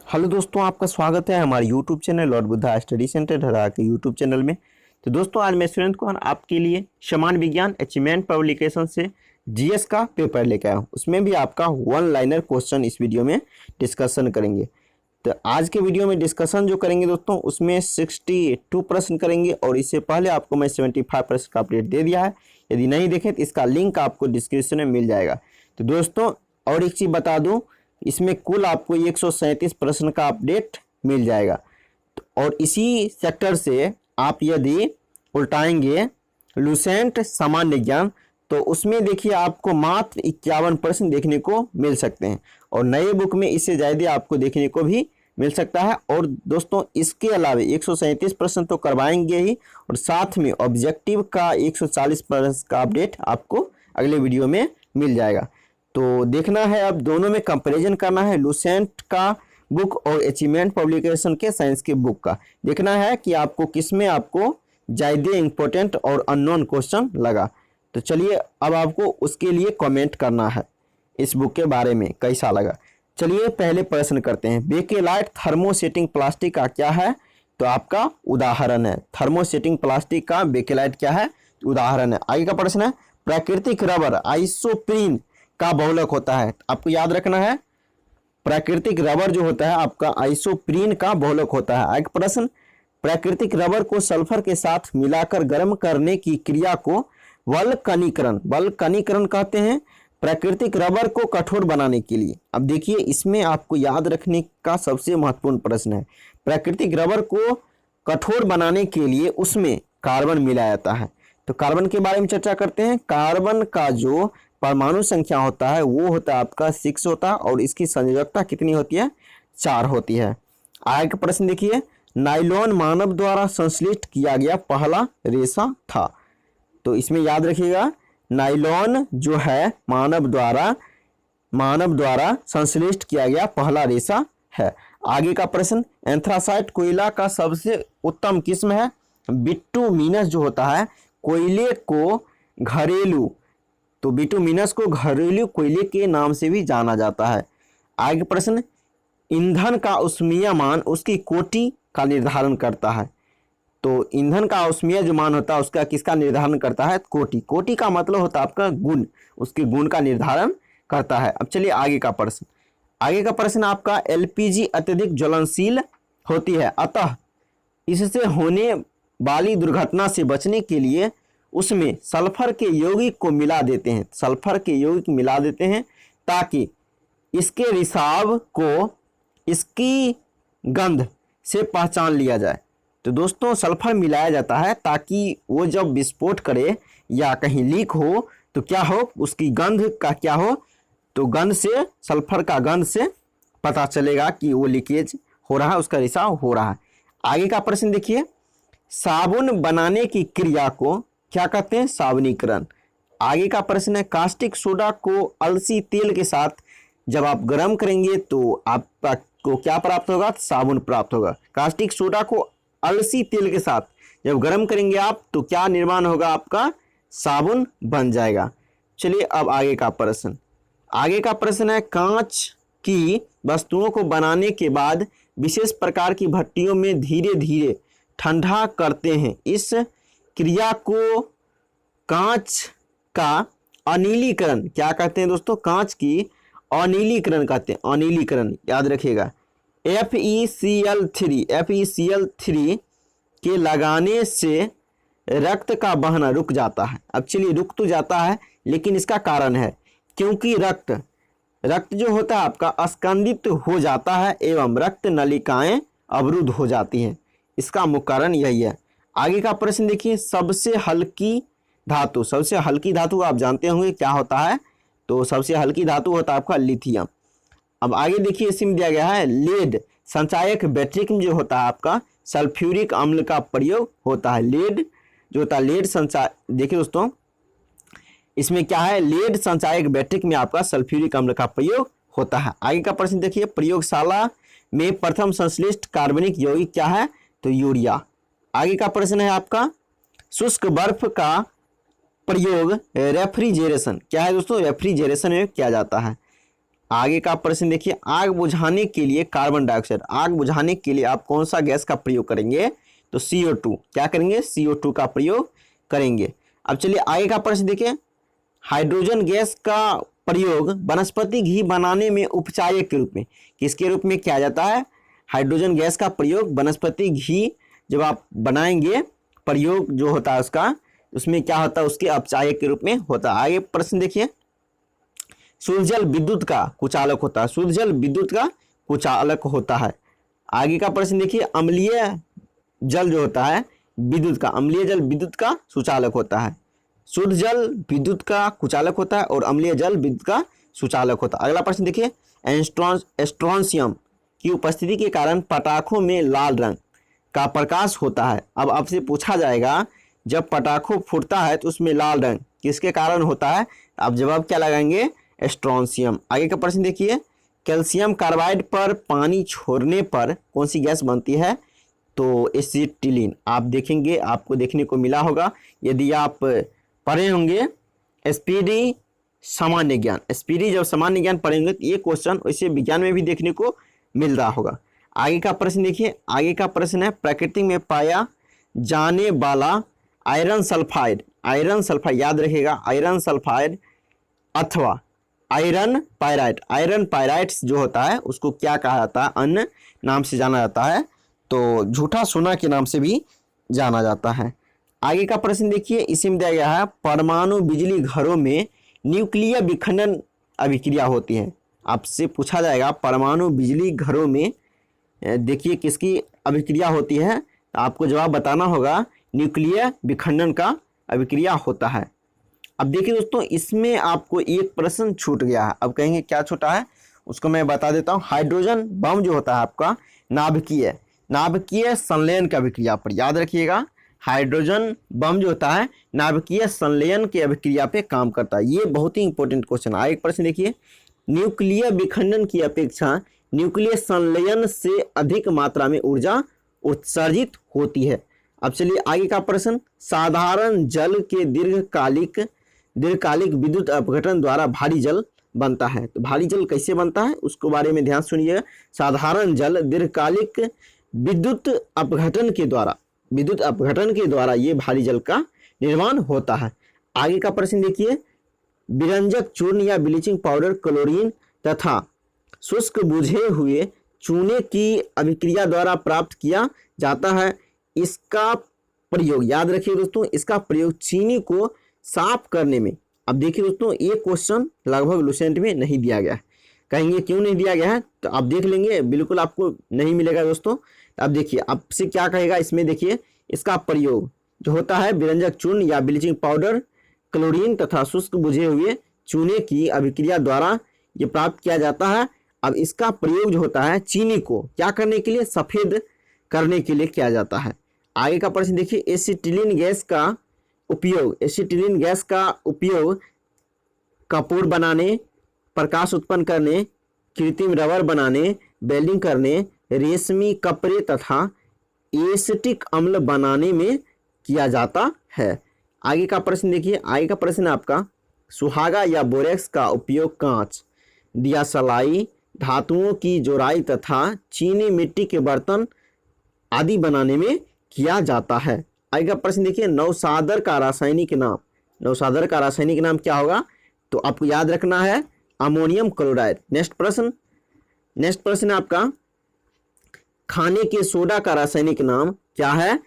Hello दोस्तों, आपका स्वागत है हमारे YouTube channel Lord Buddha study centre धरा के यूट्यूब चैनल में। तो दोस्तों, आज मैं सुरेंद्र कुमार आपके लिए समान विज्ञान अचीवमेंट पब्लिकेशन से जीएस का पेपर लेकर आया हूँ। उसमें भी आपका वन लाइनर क्वेश्चन इस वीडियो में डिस्कशन करेंगे। तो आज के वीडियो में डिस्कशन जो करेंगे दोस्तों, उसमें 62 प्रश्न करेंगे और इससे पहले आपको मैं 75 प्रश्न का अपडेट दे दिया है। यदि नहीं देखें तो इसका लिंक आपको डिस्क्रिप्शन में मिल जाएगा। तो दोस्तों, और एक चीज़ बता दूँ, इसमें कुल आपको 137 प्रश्न का अपडेट मिल जाएगा। और इसी सेक्टर से आप यदि उल्टाएंगे लुसेंट सामान्य ज्ञान, तो उसमें देखिए आपको मात्र 51 प्रश्न देखने को मिल सकते हैं और नए बुक में इससे ज़्यादा आपको देखने को भी मिल सकता है। और दोस्तों, इसके अलावा 137 प्रश्न तो करवाएंगे ही, और साथ में ऑब्जेक्टिव का 140 प्रश्न का अपडेट आपको अगले वीडियो में मिल जाएगा। तो देखना है, अब दोनों में कंपैरिजन करना है, लुसेंट का बुक और अचीवमेंट पब्लिकेशन के साइंस के बुक का। देखना है कि आपको किसमें आपको ज़्यादा इम्पोर्टेंट और अननोन क्वेश्चन लगा। तो चलिए, अब आपको उसके लिए कमेंट करना है इस बुक के बारे में कैसा लगा। चलिए पहले प्रश्न करते हैं, बेकेलाइट थर्मोसेटिंग प्लास्टिक का क्या है? तो आपका उदाहरण है थर्मोसेटिंग प्लास्टिक का बेकेलाइट क्या है, उदाहरण है। आगे का प्रश्न है, प्राकृतिक रबर आइसोप्रीन का बहुलक होता है। आपको याद रखना है, प्राकृतिक रबर जो होता है आपका आइसोप्रीन का बहुलक होता है। आगे प्रश्न, प्राकृतिक रबर को सल्फर के साथ मिलाकर गर्म करने की क्रिया को वल्कनीकरण कहते हैं, प्राकृतिक रबर को कठोर बनाने के लिए। अब देखिए, इसमें आपको याद रखने का सबसे महत्वपूर्ण प्रश्न है, प्राकृतिक रबर को कठोर बनाने के लिए उसमें कार्बन मिलाया जाता है। तो कार्बन के बारे में चर्चा करते हैं। कार्बन का जो परमाणु संख्या होता है वो होता है आपका 6 होता है, और इसकी संयोजकता कितनी होती है? 4 होती है। आगे का प्रश्न देखिए, नायलॉन मानव द्वारा संश्लेषित किया गया पहला रेशा था। तो इसमें याद रखिएगा, नायलॉन जो है मानव द्वारा संश्लेषित किया गया पहला रेशा है। आगे का प्रश्न, एंथ्रासाइट कोयला का सबसे उत्तम किस्म है। बिटुमिनस जो होता है कोयले को घरेलू, तो बिटुमिनस को घरेलू कोयले के नाम से भी जाना जाता है। आगे प्रश्न, ईंधन का ऊष्मीय मान उसकी कोटि का निर्धारण करता है। तो ईंधन का ऊष्मीय जो मान होता है उसका किसका निर्धारण करता है? कोटि। कोटि का मतलब होता है आपका गुण, उसके गुण का निर्धारण करता है। अब चलिए आगे का प्रश्न। आगे का प्रश्न आपका, एलपीजी अत्यधिक ज्वलनशील होती है, अतः इससे होने वाली दुर्घटना से बचने के लिए उसमें सल्फर के यौगिक को मिला देते हैं। सल्फर के यौगिक मिला देते हैं ताकि इसके रिसाव को इसकी गंध से पहचान लिया जाए। तो दोस्तों, सल्फर मिलाया जाता है ताकि वो जब विस्फोट करे या कहीं लीक हो तो क्या हो, उसकी गंध का क्या हो, तो गंध से, सल्फर का गंध से पता चलेगा कि वो लीकेज हो रहा है, उसका रिसाव हो रहा है। आगे का प्रश्न देखिए, साबुन बनाने की क्रिया को क्या कहते हैं? साबुनीकरण। आगे का प्रश्न है, कास्टिक सोडा को अलसी तेल के साथ जब आप गर्म करेंगे तो आपको क्या प्राप्त होगा? साबुन प्राप्त होगा। कास्टिक सोडा को अलसी तेल के साथ जब गर्म करेंगे आप तो क्या निर्माण होगा? आपका साबुन बन जाएगा। चलिए अब आगे का प्रश्न। आगे का प्रश्न है, कांच की वस्तुओं को बनाने के बाद विशेष प्रकार की भट्टियों में धीरे धीरे ठंडा करते हैं, इस क्रिया को कांच का अनिलीकरण क्या कहते हैं? दोस्तों, कांच की अनिलीकरण कहते हैं, अनिलीकरण याद रखिएगा। FeCl3 के लगाने से रक्त का बहना रुक जाता है। अब चलिए, रुक तो जाता है लेकिन इसका कारण है क्योंकि रक्त जो होता है आपका अस्कंदित हो जाता है एवं रक्त नलिकाएं अवरुद्ध हो जाती हैं। इसका मुख्य कारण यही है। आगे का प्रश्न देखिए, सबसे हल्की धातु आप जानते होंगे क्या होता है? तो सबसे हल्की धातु होता है आपका लिथियम। अब आगे देखिए, इसमें दिया गया है, लेड संचायक बैटरी में जो होता है आपका सल्फ्यूरिक अम्ल का प्रयोग होता है। लेड जो होता है, लेड संचाय, देखिए दोस्तों, इसमें क्या है, लेड संचायक बैटरी में आपका सल्फ्यूरिक अम्ल का प्रयोग होता है। आगे का प्रश्न देखिए, प्रयोगशाला में प्रथम संश्लिष्ट कार्बनिक यौगिक क्या है? तो यूरिया। आगे का प्रश्न है आपका, शुष्क बर्फ का प्रयोग रेफ्रिजरेशन क्या है? दोस्तों, रेफ्रिजरेशन में किया जाता है। आगे का प्रश्न देखिए, आग बुझाने के लिए कार्बन डाइऑक्साइड, आग बुझाने के लिए आप कौन सा गैस का प्रयोग करेंगे? तो CO2। क्या करेंगे? CO2 का प्रयोग करेंगे। अब चलिए आगे का प्रश्न देखिए, हाइड्रोजन गैस का प्रयोग वनस्पति घी बनाने में उपचायक के रूप में, किसके रूप में किया जाता है? हाइड्रोजन गैस का प्रयोग वनस्पति घी जब आप बनाएंगे, प्रयोग जो होता है उसका, उसमें क्या होता है? उसके अपचायक के रूप में होता है। आगे प्रश्न देखिए, शुद्ध जल विद्युत का कुचालक होता है, शुद्ध जल विद्युत का कुचालक होता है। आगे का प्रश्न देखिए, अम्लीय जल जो होता है विद्युत का, अम्लीय जल विद्युत का सुचालक होता है। शुद्ध जल विद्युत का कुचालक होता है और अम्लीय जल विद्युत का सुचालक होता है। अगला प्रश्न देखिए, स्ट्रोंशियम की उपस्थिति के कारण पटाखों में लाल रंग का प्रकाश होता है। अब आपसे पूछा जाएगा, जब पटाखों फूटता है तो उसमें लाल रंग किसके कारण होता है? आप जवाब क्या लगाएंगे? स्ट्रोंशियम। आगे का प्रश्न देखिए, कैल्शियम कार्बाइड पर पानी छोड़ने पर कौन सी गैस बनती है? तो एसिटिलीन। आप देखेंगे, आपको देखने को मिला होगा यदि आप पढ़े होंगे SPD सामान्य ज्ञान, SPD जब सामान्य ज्ञान पढ़ेंगे तो ये क्वेश्चन वैसे विज्ञान में भी देखने को मिल रहा होगा। आगे का प्रश्न देखिए, आगे का प्रश्न है, प्रकृति में पाया जाने वाला आयरन सल्फाइड, आयरन सल्फाइड याद रखिएगा, आयरन सल्फाइड अथवा आयरन पायराइट, आयरन पायराइट्स जो होता है उसको क्या कहा जाता है? अन्य नाम से जाना जाता है, तो झूठा सोना के नाम से भी जाना जाता है। आगे का प्रश्न देखिए, इसमें दिया गया है, परमाणु बिजली घरों में न्यूक्लियर विखंडन अभिक्रिया होती है। आपसे पूछा जाएगा परमाणु बिजली घरों में देखिए किसकी अभिक्रिया होती है? आपको जवाब बताना होगा, न्यूक्लियर विखंडन का अभिक्रिया होता है। अब देखिए दोस्तों, इसमें आपको एक प्रश्न छूट गया है। अब कहेंगे क्या छूटा है? उसको मैं बता देता हूँ। हाइड्रोजन बम जो होता है आपका नाभिकीय संलयन की अभिक्रिया पर, याद रखिएगा, हाइड्रोजन बम जो होता है नाभिकीय संलयन की अभिक्रिया पे काम करता है। ये बहुत ही इंपॉर्टेंट क्वेश्चन है। एक प्रश्न देखिए, न्यूक्लियर विखंडन की अपेक्षा न्यूक्लियर संलयन से अधिक मात्रा में ऊर्जा उत्सर्जित होती है। अब चलिए आगे का प्रश्न, साधारण जल के दीर्घकालिक विद्युत अपघटन द्वारा भारी जल बनता है। तो भारी जल कैसे बनता है उसको बारे में ध्यान सुनिए। साधारण जल दीर्घकालिक विद्युत अपघटन के द्वारा ये भारी जल का निर्माण होता है। आगे का प्रश्न देखिए, विरंजक चूर्ण या ब्लीचिंग पाउडर क्लोरीन तथा शुष्क बुझे हुए चूने की अभिक्रिया द्वारा प्राप्त किया जाता है। इसका प्रयोग याद रखिए दोस्तों, इसका प्रयोग चीनी को साफ करने में। अब देखिए दोस्तों, ये क्वेश्चन लगभग लुसेंट में नहीं दिया गया है। कहेंगे क्यों नहीं दिया गया है? तो आप देख लेंगे, बिल्कुल आपको नहीं मिलेगा दोस्तों। अब देखिए आपसे क्या कहेगा इसमें, देखिए इसका प्रयोग जो होता है विरंजक चूर्ण या ब्लीचिंग पाउडर क्लोरीन तथा शुष्क बुझे हुए चूने की अभिक्रिया द्वारा ये प्राप्त किया जाता है। अब इसका प्रयोग जो होता है चीनी को क्या करने के लिए? सफेद करने के लिए किया जाता है। आगे का प्रश्न देखिए, एसिटिलीन गैस का उपयोग कपूर बनाने, प्रकाश उत्पन्न करने, कृत्रिम रबर बनाने, वेल्डिंग करने, रेशमी कपड़े तथा एसिटिक अम्ल बनाने में किया जाता है। आगे का प्रश्न देखिए, आगे का प्रश्न आपका, सुहागा या बोरेक्स का उपयोग कांच, दियासलाई, धातुओं की जोड़ाई तथा चीनी मिट्टी के बर्तन आदि बनाने में किया जाता है। आगे का प्रश्न देखिए, नौसादर का रासायनिक नाम क्या होगा? तो आपको याद रखना है अमोनियम क्लोराइड। नेक्स्ट प्रश्न आपका, खाने के सोडा का रासायनिक नाम क्या है?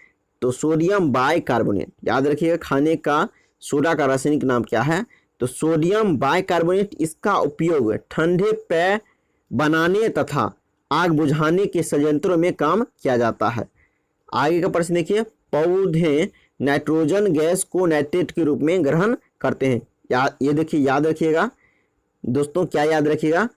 तो सोडियम बाइकार्बोनेट। याद रखिएगा, खाने का सोडा का रासायनिक नाम क्या है? तो सोडियम बाइकार्बोनेट। इसका उपयोग ठंडे पेय बनाने तथा आग बुझाने के संयंत्रों में काम किया जाता है। आगे का प्रश्न देखिए, पौधे नाइट्रोजन गैस को नाइट्रेट के रूप में ग्रहण करते हैं। ये देखिए, याद रखिएगा दोस्तों, क्या याद रखिएगा,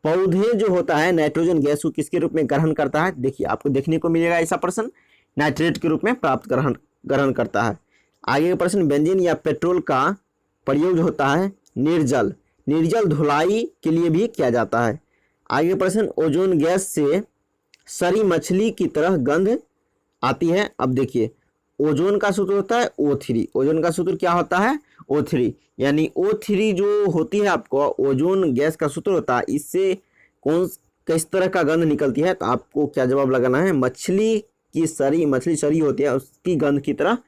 पौधे जो होता है नाइट्रोजन गैस को किसके रूप में ग्रहण करता है? देखिए आपको देखने को मिलेगा ऐसा प्रश्न, नाइट्रेट के रूप में प्राप्त ग्रहण करता है। आगे का प्रश्न, बेंजीन या पेट्रोल का प्रयोग जो होता है निर्जल धुलाई के लिए भी किया जाता है। आगे प्रश्न, ओजोन गैस से सड़ी मछली की तरह गंध आती है। अब देखिए, ओजोन का सूत्र होता है O3। ओजोन का सूत्र क्या होता है O3, यानी O3 जो होती है आपको ओजोन गैस का सूत्र होता है। इससे किस तरह का गंध निकलती है, तो आपको क्या जवाब लगाना है, मछली शरी होती है उसकी गंध की तरह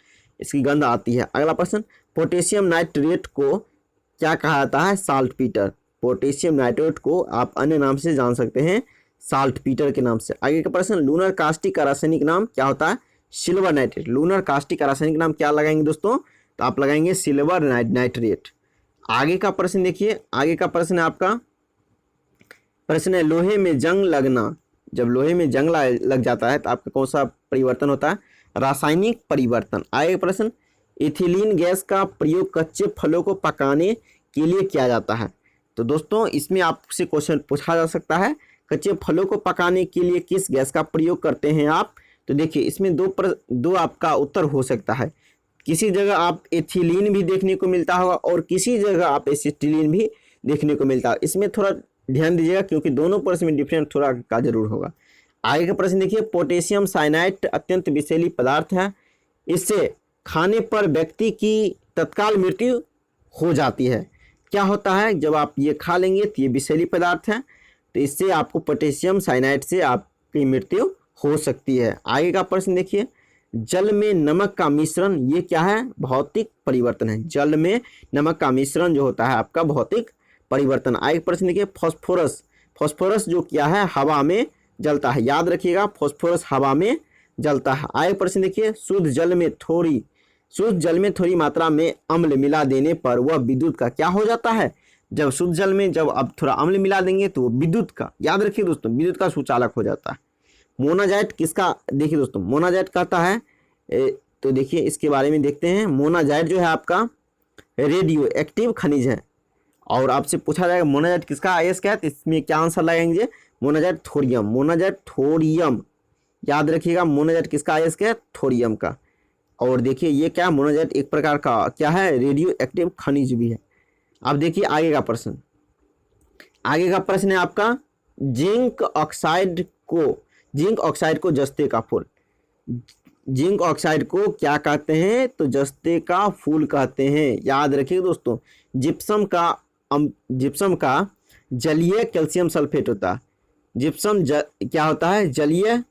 इसकी गंध आती है। अगला प्रश्न, पोटेशियम नाइट्रेट को क्या कहा जाता है, साल्टपीटर। पोटेशियम नाइट्रेट को आप अन्य नाम से जान सकते हैं, साल्टपीटर के नाम से। आगे का प्रश्न, लूनर कास्टिक का रासायनिक नाम क्या होता है, सिल्वर नाइट्रेट। लूनर कास्टिक का रासायनिक नाम क्या लगाएंगे दोस्तों, तो आप लगाएंगे सिल्वर नाइट्रेट। आगे का प्रश्न देखिए, आगे का प्रश्न है आपका, प्रश्न है लोहे में जंग लगना। जब लोहे में जंग लग जाता है तो आपका कौन सा परिवर्तन होता है, रासायनिक परिवर्तन। आगे प्रश्न, इथिलीन गैस का प्रयोग कच्चे फलों को पकाने के लिए किया जाता है। तो दोस्तों इसमें आपसे क्वेश्चन पूछा जा सकता है, कच्चे फलों को पकाने के लिए किस गैस का प्रयोग करते हैं आप। तो देखिए इसमें दो आपका उत्तर हो सकता है। किसी जगह आप एथिलीन भी देखने को मिलता होगा और किसी जगह आप एसिटिलीन भी देखने को मिलता है। इसमें थोड़ा ध्यान दीजिएगा क्योंकि दोनों प्रश्न में डिफरेंट थोड़ा का जरूर होगा। आगे का प्रश्न देखिए, पोटेशियम साइनाइड अत्यंत विषैली पदार्थ है, इससे खाने पर व्यक्ति की तत्काल मृत्यु हो जाती है। क्या होता है, जब आप ये खा लेंगे तो ये विषैली पदार्थ है, तो इससे आपको पोटेशियम साइनाइड से आपकी मृत्यु हो सकती है। आगे का प्रश्न देखिए, जल में नमक का मिश्रण ये क्या है, भौतिक परिवर्तन है। जल में नमक का मिश्रण जो होता है आपका भौतिक परिवर्तन। आगे प्रश्न देखिए, फॉस्फोरस। फॉस्फोरस जो क्या है, हवा में जलता है, याद रखिएगा फॉस्फोरस हवा में जलता है। आगे प्रश्न देखिए, शुद्ध जल में थोड़ी मात्रा में अम्ल मिला देने पर वह विद्युत का क्या हो जाता है। जब शुद्ध जल में जब आप थोड़ा अम्ल मिला देंगे तो वो विद्युत का, याद रखिए दोस्तों, विद्युत का सुचालक हो जाता है। मोनाजाइट किसका, देखिए दोस्तों मोनाजाइट कहता है, तो देखिए इसके बारे में देखते हैं। मोनाजाइट जो है आपका रेडियो एक्टिव खनिज है और आपसे पूछा जाएगा मोनाजाइट किसका आयस क्या है, तो इसमें क्या आंसर लगाएंगे, मोनाजाइट थोरियम। मोनाजाइट थोरियम, याद रखिएगा मोनाजाइट किसका आयस क्या है, थोरियम का। और देखिए ये क्या, मोनाजाइट एक प्रकार का क्या है, रेडियो एक्टिव खनिज भी है। अब देखिए आगे का प्रश्न, आगे का प्रश्न है आपका, जिंक ऑक्साइड को जस्ते का फूल। जिंक ऑक्साइड को क्या कहते हैं, तो जस्ते का फूल कहते हैं। याद रखिए दोस्तों, जिप्सम का जलीय कैल्शियम सल्फेट होता है। जिप्सम क्या होता है, जलीय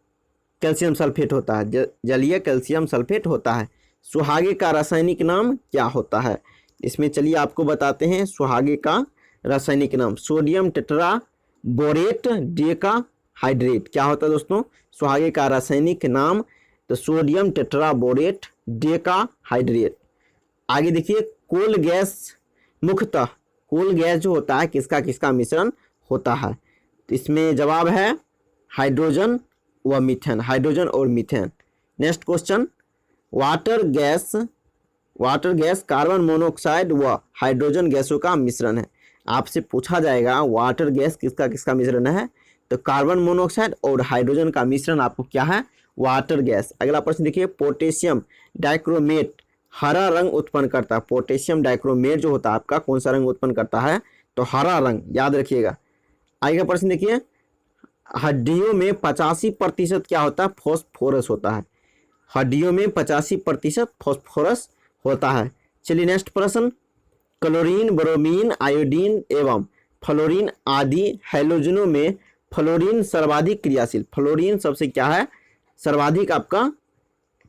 कैल्शियम सल्फेट होता है, जलीय कैल्शियम सल्फेट होता है। सुहागे का रासायनिक नाम क्या होता है, इसमें चलिए आपको बताते हैं सुहागे का रासायनिक नाम, sodium tetra borate Deka hydrate. क्या होता है दोस्तों, सुहागे का रासायनिक नाम, तो sodium tetra borate Deka hydrate. आगे देखिए, कोल गैस, मुख्यतः कोल गैस जो होता है किसका मिश्रण होता है, तो इसमें जवाब है हाइड्रोजन व मीथेन, हाइड्रोजन और methane. Next question, water gas carbon monoxide व हाइड्रोजन गैसों का मिश्रण है। आपसे पूछा जाएगा वाटर गैस किसका मिश्रण है, तो कार्बन मोनोऑक्साइड और हाइड्रोजन का मिश्रण आपको क्या है, वाटर गैस। अगला प्रश्न देखिए, पोटेशियम डाइक्रोमेट हरा रंग उत्पन्न करता है। पोटेशियम डाइक्रोमेट जो होता है आपका कौन सा रंग उत्पन्न करता है, तो हरा रंग, याद रखिएगा। आगे का प्रश्न देखिए, हड्डियों में 85% क्या होता है, फॉस्फोरस होता है। हड्डियों में 85% फॉस्फोरस होता है। चलिए नेक्स्ट प्रश्न, क्लोरीन, ब्रोमीन, आयोडीन एवं फ्लोरीन आदि हैलोजनों में फ्लोरीन सर्वाधिक क्रियाशील। फ्लोरीन सबसे क्या है, सर्वाधिक आपका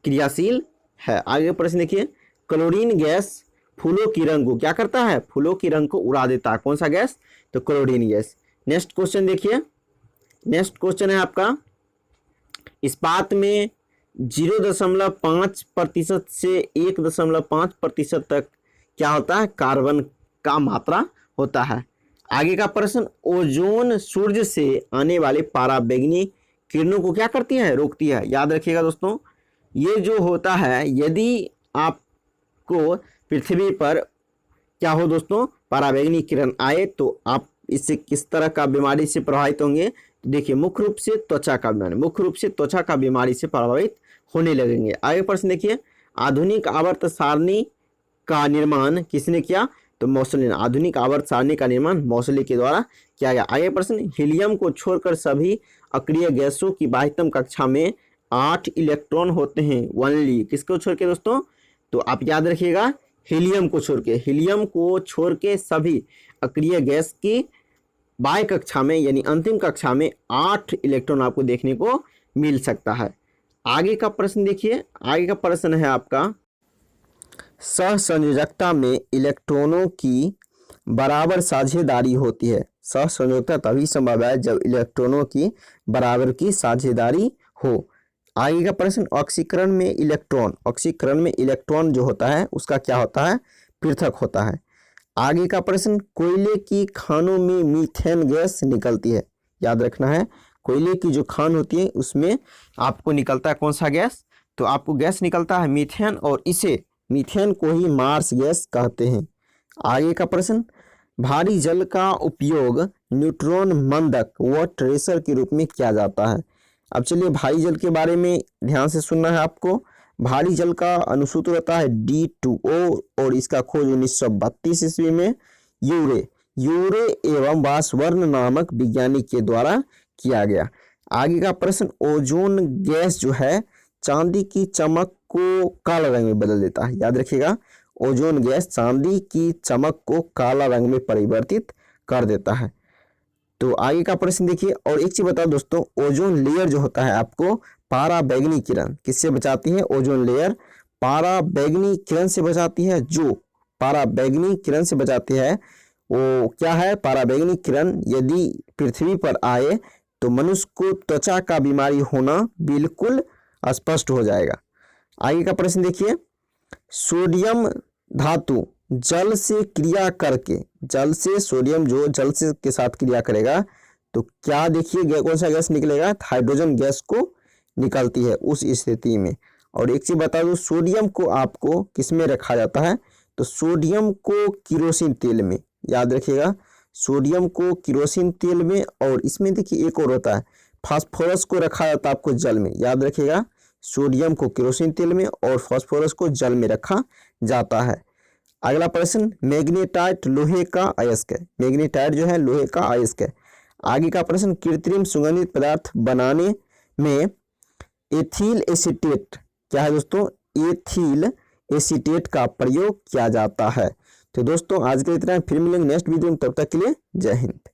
क्रियाशील है। आगे प्रश्न देखिए, क्लोरीन गैस फूलों की रंग को क्या करता है, फूलों की रंग को उड़ा देता है। कौन सा गैस, तो क्लोरीन गैस। नेक्स्ट क्वेश्चन देखिए, नेक्स्ट क्वेश्चन है आपका, इस्पात में 0.5% से 1.5% तक क्या होता है, कार्बन का मात्रा होता है। आगे का प्रश्न, ओजोन सूर्य से आने वाले पराबैंगनी किरणों को क्या करती है, रोकती है। याद रखिएगा दोस्तों, ये जो होता है, यदि आपको पृथ्वी पर क्या हो दोस्तों, पराबैंगनी किरण आए तो आप इससे किस तरह का बीमारी से प्रभावित होंगे, तो देखिए मुख्य रूप से त्वचा का बीमारी, मुख्य रूप से त्वचा का बीमारी से प्रभावित होने लगेंगे। आगे प्रश्न देखिए, आधुनिक आवर्त सारणी का निर्माण किसने किया, तो मौसली ने। आधुनिक आवर्त सारणी का निर्माण मौसली के द्वारा किया गया। आगे प्रश्न, हीलियम को छोड़कर सभी अक्रिय गैसों की बाह्यतम कक्षा में 8 इलेक्ट्रॉन होते हैं ओनली, किसको छोड़ के दोस्तों? तो आप याद रखिएगा, हीलियम को छोड़ के। हीलियम को छोड़ के सभी अक्रिय गैस की बाह्य कक्षा में यानी अंतिम कक्षा में 8 इलेक्ट्रॉन आपको देखने को मिल सकता है। आगे का प्रश्न देखिए, आगे का प्रश्न है आपका, सहसंयोजकता में इलेक्ट्रॉनों की बराबर साझेदारी होती है। सहसंयोजकता तभी संभव है जब इलेक्ट्रॉनों की बराबर की साझेदारी हो। आगे का प्रश्न, ऑक्सीकरण में इलेक्ट्रॉन, ऑक्सीकरण में इलेक्ट्रॉन जो होता है उसका क्या होता है? पृथक होता है। आगे का प्रश्न, कोयले की खानों में मीथेन गैस निकलती है। याद रखना है, कोयले की जो खान होती है उसमें आपको निकलता है कौन सा गैस? तो आपको गैस निकलता है मीथेन, और इसे मीथेन को ही मार्स गैस कहते हैं। आगे का प्रश्न, भारी जल का उपयोग न्यूट्रॉन मंदक व ट्रेसर के रूप में किया जाता है। अब चलिए भारी जल के बारे में ध्यान से सुनना है आपको। भारी जल का अनुसूत्र होता है D2O और इसका खोज 1932 ईस्वी में यूरे एवं वासवर्ण नामक वैज्ञानिक के द्वारा किया गया। आगे का प्रश्न, ओजोन गैस जो है चांदी की चमक को काला रंग में बदल देता है। याद रखिएगा, ओजोन गैस चांदी की चमक को काला रंग में परिवर्तित कर देता है। तो आगे का प्रश्न देखिए, और एक चीज बताओ दोस्तों, ओजोन लेयर जो होता है आपको पाराबैंगनी किरण किससे बचाती है? ओजोन लेयर पाराबैंगनी किरण से बचाती है। जो पाराबैंगनी किरण से बचाती है वो क्या है? पाराबैंगनी किरण यदि पृथ्वी पर आए तो मनुष्य को त्वचा का बीमारी होना बिल्कुल स्पष्ट हो जाएगा। आगे का प्रश्न देखिए, सोडियम धातु जल से क्रिया करके, जल से सोडियम जो जल से के साथ क्रिया करेगा तो क्या देखिए कौन सा गैस निकलेगा? हाइड्रोजन गैस को निकलती है उस स्थिति में। और एक चीज बता दूं, सोडियम को आपको किस में रखा जाता है? तो सोडियम को किरोसिन तेल में। याद रखिएगा, सोडियम को किरोसिन तेल में, और इसमें देखिए एक और होता है फास्फोरस को रखा जाता है आपको जल में। याद रखिएगा, सोडियम को किरोसिन तेल में और फास्फोरस को जल में रखा जाता है। अगला प्रश्न, मैग्नेटाइट लोहे का अयस्क है। मैग्नेटाइट जो है लोहे का अयस्क है। आगे का प्रश्न, कृत्रिम सुगंधित पदार्थ बनाने में एथिल एसीटेट क्या है दोस्तों? एथिल एसीटेट का प्रयोग किया जाता है। तो दोस्तों आज के इतना, फिर मिलेंगे नेक्स्ट वीडियो में, तब तक के लिए जय हिंद।